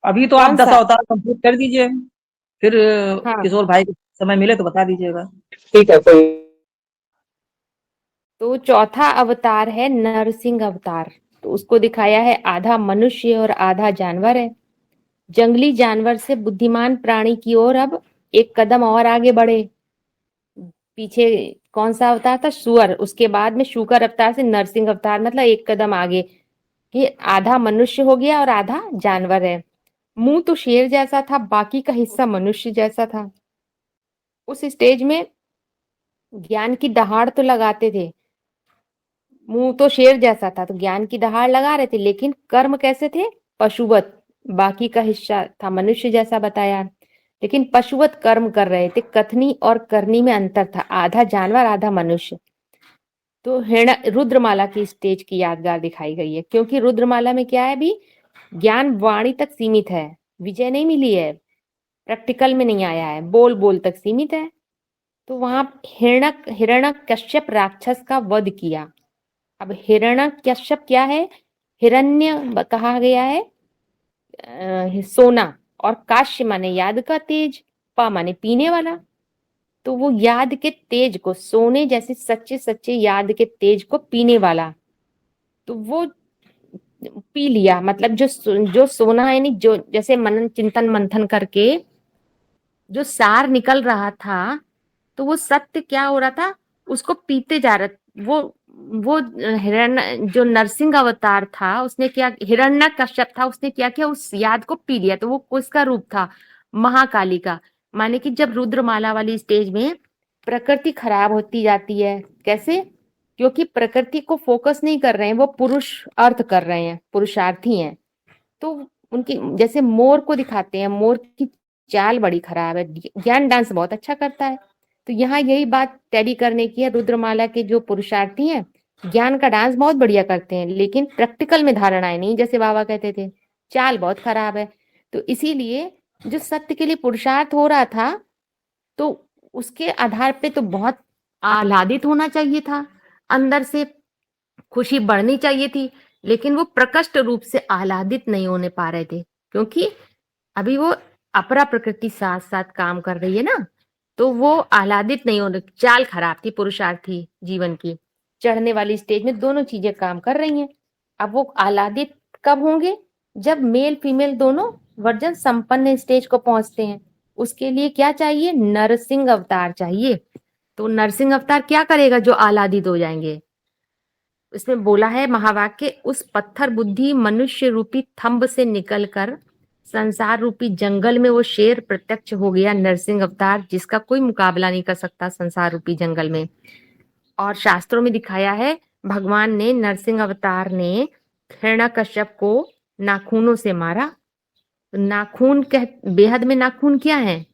अभी तो आप कौन 10 सा? अवतार कंप्लीट कर दीजिए, फिर हाँ, किशोर भाई को समय मिले तो बता दीजिएगा। ठीक है, कोई तो चौथा अवतार है नरसिंह अवतार। तो उसको दिखाया है आधा मनुष्य और आधा जानवर है। जंगली जानवर से बुद्धिमान प्राणी की ओर अब एक कदम और आगे बढ़े। पीछे कौन सा अवतार था? सुअर। उसके बाद में शूकर अवतार से नरसिंह अवतार, मतलब एक कदम आगे। ये आधा मनुष्य हो गया और आधा जानवर है। मुंह तो शेर जैसा था, बाकी का हिस्सा मनुष्य जैसा था। उस स्टेज में ज्ञान की दहाड़ तो लगाते थे। मुंह तो शेर जैसा था तो ज्ञान की दहाड़ लगा रहे थे, लेकिन कर्म कैसे थे? पशुवत। बाकी का हिस्सा था मनुष्य जैसा बताया, लेकिन पशुवत कर्म कर रहे थे। कथनी और करनी में अंतर था, आधा जानवर आधा मनुष्य। तो रुद्रमाला की स्टेज की यादगार दिखाई गई है, क्योंकि रुद्रमाला में क्या है, अभी ज्ञान वाणी तक सीमित है, विजय नहीं मिली है, प्रैक्टिकल में नहीं आया है, बोल बोल तक सीमित है। तो वहां हिरण्यकश्यप राक्षस का वध किया। अब हिरण्यकश्यप क्या है? हिरण्य कहा गया है सोना, और काश्य माने याद का तेज, पा माने पीने वाला। तो वो याद के तेज को, सोने जैसे सच्चे सच्चे याद के तेज को पीने वाला, तो वो पी लिया। मतलब जो सोना है, नहीं जो जैसे मनन चिंतन मंथन करके जो सार निकल रहा था, तो वो सत्य क्या हो रहा था, उसको पीते जा रहा। वो हिरण्य जो नरसिंह अवतार था, उसने क्या, हिरण्यकश्यप था, उसने क्या किया, उस याद को पी लिया। तो वो किसका रूप था? महाकाली का। माने कि जब रुद्रमाला वाली स्टेज में प्रकृति खराब होती जाती है, कैसे? क्योंकि प्रकृति को फोकस नहीं कर रहे हैं, वो पुरुष अर्थ कर रहे हैं, पुरुषार्थी हैं। तो उनकी जैसे मोर को दिखाते हैं, मोर की चाल बड़ी खराब है, ज्ञान डांस बहुत अच्छा करता है। तो यहाँ यही बात टैली करने की है, रुद्रमाला के जो पुरुषार्थी हैं ज्ञान का डांस बहुत बढ़िया करते हैं, लेकिन प्रैक्टिकल में धारणाएं नहीं, जैसे बाबा कहते थे, चाल बहुत खराब है। तो इसीलिए जो सत्य के लिए पुरुषार्थ हो रहा था, तो उसके आधार पे तो बहुत आह्लादित होना चाहिए था, अंदर से खुशी बढ़नी चाहिए थी, लेकिन वो प्रकट रूप से आह्लादित नहीं होने पा रहे थे, क्योंकि अभी वो अपरा प्रकृति साथ साथ काम कर रही है ना, तो वो आह्लादित नहीं होने, चाल खराब थी पुरुषार्थी जीवन की। चढ़ने वाली स्टेज में दोनों चीजें काम कर रही हैं। अब वो आह्लादित कब होंगे? जब मेल फीमेल दोनों वर्जन संपन्न स्टेज को पहुंचते हैं। उसके लिए क्या चाहिए? नरसिंह अवतार चाहिए। तो नरसिंह अवतार क्या करेगा जो आह्लादित हो जाएंगे? इसमें बोला है महावाक्य, उस पत्थर बुद्धि मनुष्य रूपी थंब से निकलकर संसार रूपी जंगल में वो शेर प्रत्यक्ष हो गया, नरसिंह अवतार, जिसका कोई मुकाबला नहीं कर सकता संसार रूपी जंगल में। और शास्त्रों में दिखाया है, भगवान ने, नरसिंह अवतार ने हिरण्यकश्यप को नाखूनों से मारा। नाखून बेहद में नाखून क्या है?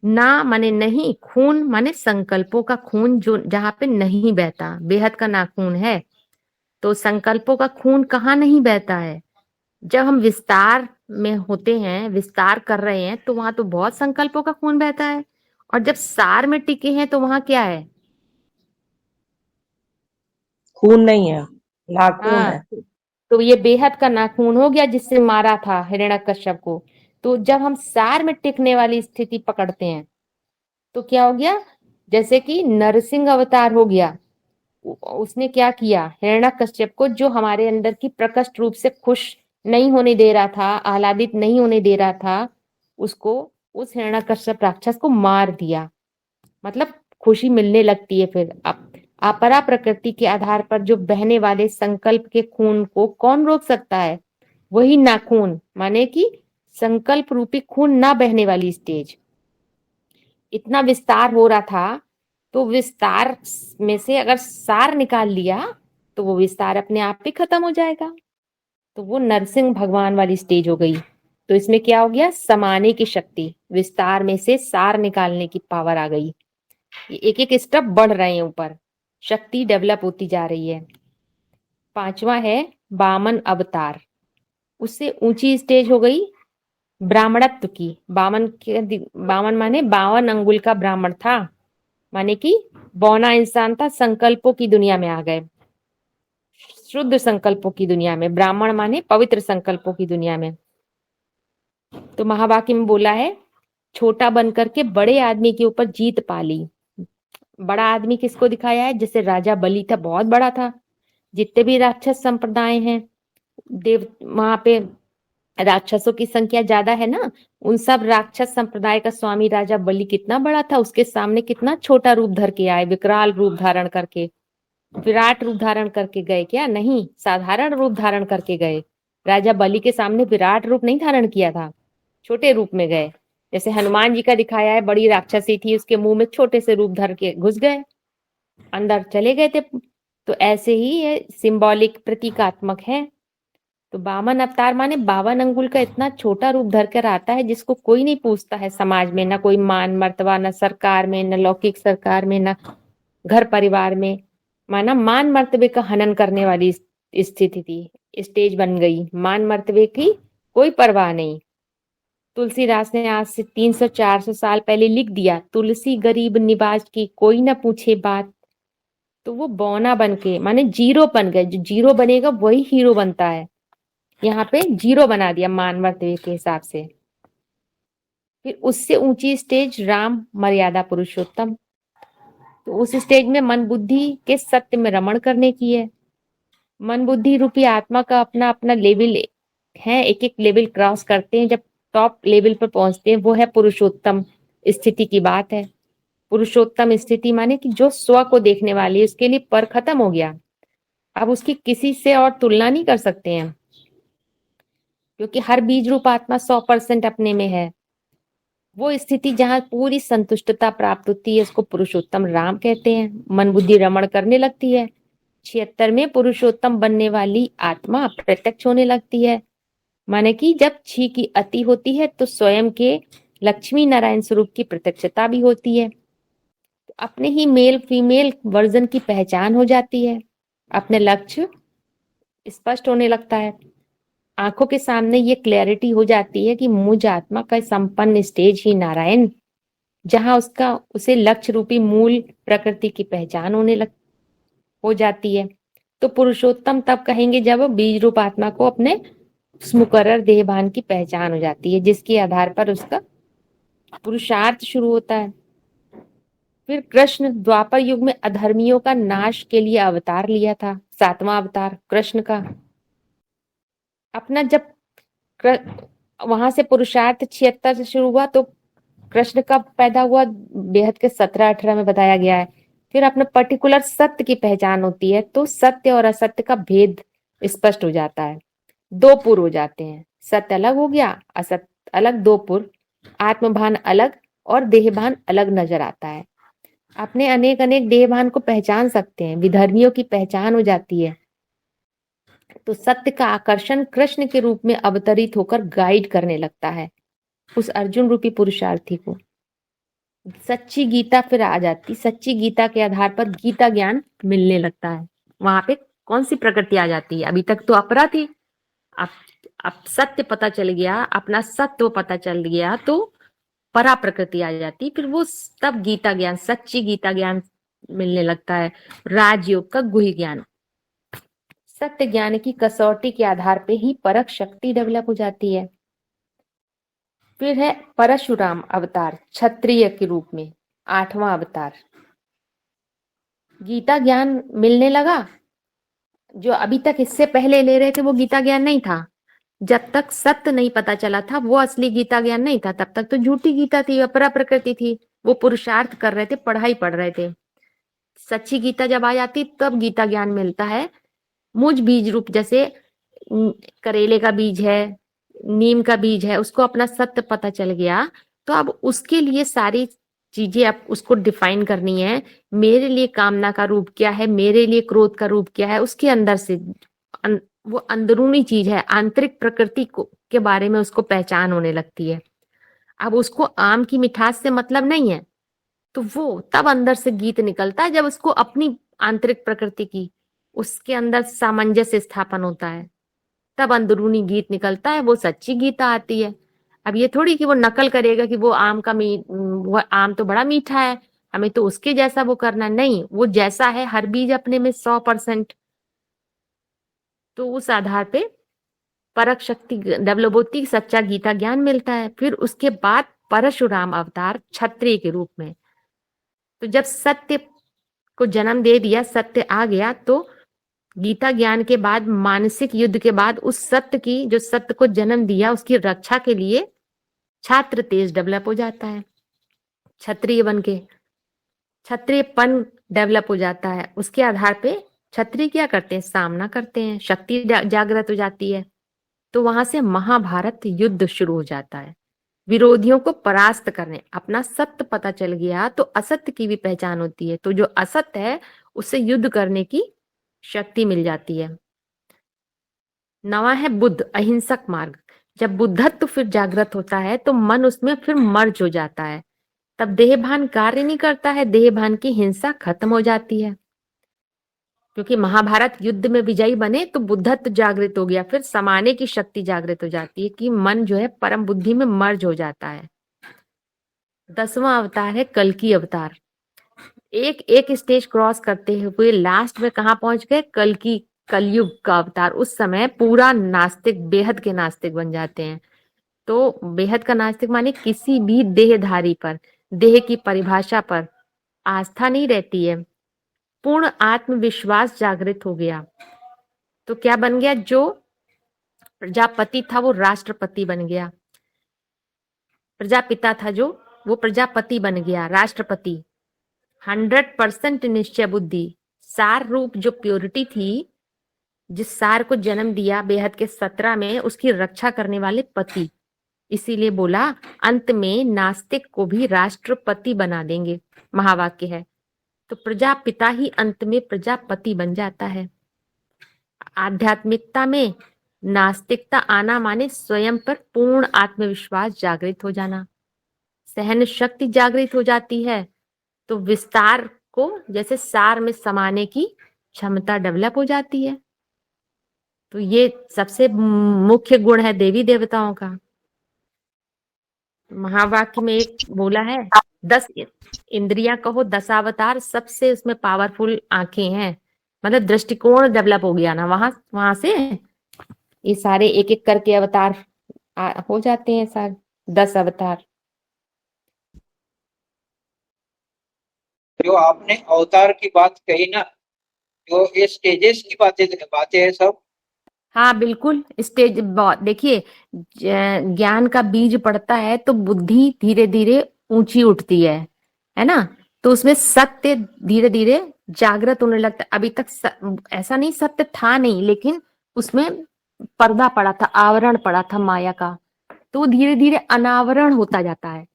ना माने नहीं, खून माने संकल्पों का खून, जो जहां पे नहीं बहता, बेहद का नाखून है। तो संकल्पों का खून कहाँ नहीं बहता है? जब हम विस्तार में होते हैं, विस्तार कर रहे हैं, तो वहां तो बहुत संकल्पों का खून बहता है। और जब सार में टिके हैं, तो वहां क्या है? खून नहीं है, नाखून हाँ, है। तो ये बेहद का नाखून हो गया जिससे मारा था हिरण्यकश्यप को। तो जब हम सार में टिकने वाली स्थिति पकड़ते हैं, तो क्या हो गया? जैसे कि नरसिंह अवतार हो गया। उसने क्या किया? हिरण्यकश्यप को, जो हमारे अंदर की प्रकट रूप से खुश नहीं होने दे रहा था, आह्लादित नहीं होने दे रहा था, उसको, उस हिरण्यकश्यप राक्षस को मार दिया। मतलब खुशी मिलने लगती है फिर। अब अपरा प्रकृति के आधार पर जो बहने वाले संकल्प के खून को कौन रोक सकता है? वही नाखून, माने कि संकल्प रूपी खून ना बहने वाली स्टेज। इतना विस्तार हो रहा था, तो विस्तार में से अगर सार निकाल लिया, तो वो विस्तार अपने आप ही खत्म हो जाएगा। तो वो नरसिंह भगवान वाली स्टेज हो गई। तो इसमें क्या हो गया? समाने की शक्ति, विस्तार में से सार निकालने की पावर आ गई। ये एक एक स्टेप बढ़ रहे हैं ऊपर, शक्ति डेवलप होती जा रही है। पांचवा है वामन अवतार। उससे ऊंची स्टेज हो गई ब्राह्मणत्व की। बामन माने 52 अंगुल का ब्राह्मण था, माने कि बौना इंसान था, संकल्पों की दुनिया में आ गए, शुद्ध संकल्पों की दुनिया में। ब्राह्मण माने पवित्र संकल्पों की दुनिया में। तो महावाक्य में बोला है, छोटा बनकर के बड़े आदमी के ऊपर जीत पा ली। बड़ा आदमी किसको दिखाया है? जैसे राजा बलि था, बहुत बड़ा था। जितने भी राक्षस संप्रदाय हैं, देव, वहां पे राक्षसों की संख्या ज्यादा है ना, उन सब राक्षस संप्रदाय का स्वामी राजा बलि कितना बड़ा था, उसके सामने कितना छोटा रूप धर के आए, विकराल रूप धारण करके। विराट रूप धारण करके गए क्या? नहीं, साधारण रूप धारण करके गए। राजा बलि के सामने विराट रूप नहीं धारण किया था, छोटे रूप में गए। जैसे हनुमान जी का दिखाया है, बड़ी राक्षसी थी, उसके मुंह में छोटे से रूप धर के घुस गए, अंदर चले गए थे। तो ऐसे ही ये सिंबॉलिक, प्रतीकात्मक है। तो 52 अवतार माने 52 अंगुल का इतना छोटा रूप धर कर आता है, जिसको कोई नहीं पूछता है समाज में, ना कोई मान मर्तबा, ना सरकार में, ना लौकिक सरकार में, ना घर परिवार में। माना मान मर्तबे का हनन करने वाली स्थिति थी, स्टेज बन गई। मान मर्तबे की कोई परवाह नहीं। तुलसीदास ने आज से 300-400 साल पहले लिख दिया, तुलसी गरीब निवाज की कोई ना पूछे बात। तो वो बौना बन के माने जीरो बन गए, जो जीरो बनेगा वही हीरो बनता है। यहाँ पे जीरो बना दिया मानवता के हिसाब से। फिर उससे ऊंची स्टेज राम मर्यादा पुरुषोत्तम, तो उस स्टेज में मन बुद्धि के सत्य में रमण करने की है। मन बुद्धि रूपी आत्मा का अपना अपना लेवल है, एक एक लेवल क्रॉस करते हैं, जब टॉप लेवल पर पहुंचते हैं, वो है पुरुषोत्तम स्थिति की बात है। पुरुषोत्तम स्थिति माने कि जो स्व को देखने वाली है, उसके लिए पर खत्म हो गया, अब उसकी किसी से और तुलना नहीं कर सकते हैं, क्योंकि हर बीज रूप आत्मा 100% अपने में है। वो स्थिति जहां पूरी संतुष्टता प्राप्त होती है, उसको पुरुषोत्तम राम कहते हैं। मन बुद्धि रमण करने लगती है। 76 में पुरुषोत्तम बनने वाली आत्मा प्रत्यक्ष होने लगती है, माने कि जब छी की अति होती है तो स्वयं के लक्ष्मी नारायण स्वरूप की प्रत्यक्षता भी होती है। तो अपने ही मेल फीमेल वर्जन की पहचान हो जाती है, अपने लक्ष्य स्पष्ट होने लगता है। आंखों के सामने ये क्लैरिटी हो जाती है कि मुझ आत्मा का संपन्न स्टेज ही नारायण, जहां उसे लक्ष्य रूपी मूल प्रकृति की पहचान हो जाती है। तो पुरुषोत्तम तब कहेंगे जब बीज रूप आत्मा को अपने मुकर्रर देहभान की पहचान हो जाती है, जिसके आधार पर उसका पुरुषार्थ शुरू होता है। फिर कृष्ण द्वापर युग में अधर्मियों का नाश के लिए अवतार लिया था, 7वां अवतार कृष्ण का। अपना जब वहां से पुरुषार्थ 76 से शुरू हुआ, तो कृष्ण का पैदा हुआ बेहद के 17-18 में बताया गया है। फिर अपने पर्टिकुलर सत्य की पहचान होती है, तो सत्य और असत्य का भेद स्पष्ट हो जाता है। 2 पुर हो जाते हैं, सत्य अलग हो गया, असत्य अलग, 2 पुर, आत्मभान अलग और देहभान अलग नजर आता है। अपने अनेक अनेक देहभान को पहचान सकते हैं, विधर्मियों की पहचान हो जाती है। तो सत्य का आकर्षण कृष्ण के रूप में अवतरित होकर गाइड करने लगता है उस अर्जुन रूपी पुरुषार्थी को। सच्ची गीता फिर आ जाती, सच्ची गीता के आधार पर गीता ज्ञान मिलने लगता है। वहां पे कौन सी प्रकृति आ जाती है? अभी तक तो अपरा थी, अब सत्य पता चल गया, अपना सत्व पता चल गया, तो परा प्रकृति आ जाती। फिर वो तब गीता ज्ञान, सच्ची गीता ज्ञान मिलने लगता है। राजयोग का गुह्य ज्ञान, सत्य ज्ञान की कसौटी के आधार पे ही परख शक्ति डेवलप हो जाती है। फिर है परशुराम अवतार क्षत्रिय के रूप में, 8वां अवतार। गीता ज्ञान मिलने लगा, जो अभी तक इससे पहले ले रहे थे वो गीता ज्ञान नहीं था। जब तक सत्य नहीं पता चला था, वो असली गीता ज्ञान नहीं था, तब तक तो झूठी गीता थी, अपरा प्रकृति थी। वो पुरुषार्थ कर रहे थे, पढ़ाई पढ़ रहे थे। सच्ची गीता जब आ जाती तब गीता ज्ञान मिलता है। मुझ बीज रूप, जैसे करेले का बीज है, नीम का बीज है, उसको अपना सत्य पता चल गया, तो अब उसके लिए सारी चीजें अब उसको डिफाइन करनी है। मेरे लिए कामना का रूप क्या है, मेरे लिए क्रोध का रूप क्या है, उसके अंदर से वो अंदरूनी चीज है, आंतरिक प्रकृति को के बारे में उसको पहचान होने लगती है। अब उसको आम की मिठास से मतलब नहीं है, तो वो तब अंदर से गीत निकलता है जब उसको अपनी आंतरिक प्रकृति की, उसके अंदर सामंजस्य स्थापन होता है, तब अंदरूनी गीत निकलता है, वो सच्ची गीता आती है। अब ये थोड़ी कि वो नकल करेगा कि वो वो आम तो बड़ा मीठा है, हमें तो उसके जैसा वो करना, नहीं, वो जैसा है हर बीज अपने में 100%। तो उस आधार पे परख शक्ति डेवलप होती, सच्चा गीता ज्ञान मिलता है। फिर उसके बाद परशुराम अवतार क्षत्रिय के रूप में। तो जब सत्य को जन्म दे दिया, सत्य आ गया, तो गीता ज्ञान के बाद, मानसिक युद्ध के बाद, उस सत्य की, जो सत्य को जन्म दिया, उसकी रक्षा के लिए छात्र तेज डेवलप हो जाता है। क्षत्रिय बन के क्षत्रियपन डेवलप हो जाता है। उसके आधार पे क्षत्रिय क्या करते हैं? सामना करते हैं, शक्ति जागृत हो जाती है। तो वहां से महाभारत युद्ध शुरू हो जाता है। विरोधियों को परास्त करने, अपना सत्य पता चल गया तो असत्य की भी पहचान होती है, तो जो असत्य है उससे युद्ध करने की शक्ति मिल जाती है। 9वां है बुद्ध, अहिंसक मार्ग। जब बुद्धत्व फिर जागृत होता है तो मन उसमें फिर मर्ज हो जाता है, तब देहभान कार्य नहीं करता है, देहभान की हिंसा खत्म हो जाती है। क्योंकि महाभारत युद्ध में विजयी बने तो बुद्धत्व जागृत हो गया, फिर समाने की शक्ति जागृत हो जाती है कि मन जो है परम बुद्धि में मर्ज हो जाता है। 10वां अवतार है कल्कि अवतार। एक एक स्टेज क्रॉस करते हुए लास्ट में कहाँ पहुंच गए? कल्कि कलयुग का अवतार। उस समय पूरा नास्तिक, बेहद के नास्तिक बन जाते हैं। तो बेहद का नास्तिक माने किसी भी देहधारी पर, देह की परिभाषा पर आस्था नहीं रहती है, पूर्ण आत्मविश्वास जागृत हो गया। तो क्या बन गया? जो प्रजापति था वो राष्ट्रपति बन गया, प्रजापिता था जो, वो प्रजापति बन गया, राष्ट्रपति। 100% निश्चय बुद्धि, सार रूप जो प्योरिटी थी, जिस सार को जन्म दिया बेहद के 17 में, उसकी रक्षा करने वाले पति। इसीलिए बोला अंत में नास्तिक को भी राष्ट्रपति बना देंगे, महावाक्य है। तो प्रजापिता ही अंत में प्रजापति बन जाता है। आध्यात्मिकता में नास्तिकता आना माने स्वयं पर पूर्ण आत्मविश्वास जागृत हो जाना, सहन शक्ति जागृत हो जाती है। तो विस्तार को जैसे सार में समाने की क्षमता डेवलप हो जाती है। तो ये सबसे मुख्य गुण है देवी देवताओं का। महावाक्य में एक बोला है 10 इंद्रियां कहो 10 अवतार, सबसे उसमें पावरफुल आंखें हैं। मतलब दृष्टिकोण डेवलप हो गया ना, वहां से ये सारे एक एक करके अवतार हो जाते हैं, सारे 10 अवतार। जो आपने अवतार की बात कही ना, जो ये स्टेजेस की बातें है सब। हाँ बिल्कुल, स्टेज देखिए, ज्ञान का बीज पड़ता है तो बुद्धि धीरे धीरे ऊंची उठती है ना। तो उसमें सत्य धीरे धीरे जागृत होने लगता है। अभी तक ऐसा नहीं सत्य था नहीं, लेकिन उसमें पर्दा पड़ा था, आवरण पड़ा था माया का। तो वो धीरे धीरे अनावरण होता जाता है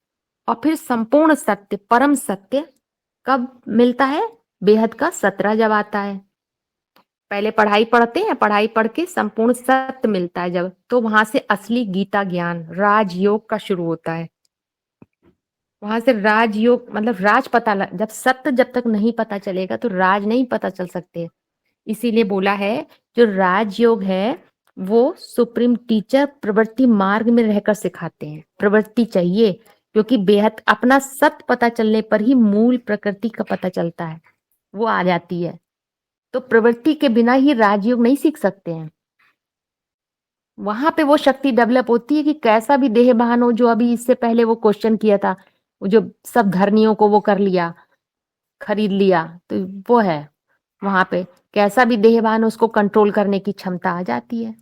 और फिर संपूर्ण सत्य, परम सत्य कब मिलता है? बेहद का 17 जब आता है। पहले पढ़ाई पढ़ते हैं, पढ़ाई पढ़ के संपूर्ण सत्य मिलता है जब, तो वहां से असली गीता ज्ञान, राजयोग का शुरू होता है। वहां से राजयोग मतलब राज जब सत्य जब तक नहीं पता चलेगा तो राज नहीं पता चल सकते। इसीलिए बोला है जो राजयोग है वो सुप्रीम टीचर प्रवृत्ति मार्ग में रहकर सिखाते हैं। प्रवृत्ति चाहिए, क्योंकि बेहद अपना सत्य पता चलने पर ही मूल प्रकृति का पता चलता है, वो आ जाती है। तो प्रवृत्ति के बिना ही राजयोग नहीं सीख सकते हैं। वहां पे वो शक्ति डेवलप होती है कि कैसा भी देहभान हो, जो अभी इससे पहले वो क्वेश्चन किया था, वो जो सब धरनियों को वो कर लिया, खरीद लिया, तो वो है वहां पे कैसा भी देहभान हो उसको कंट्रोल करने की क्षमता आ जाती है।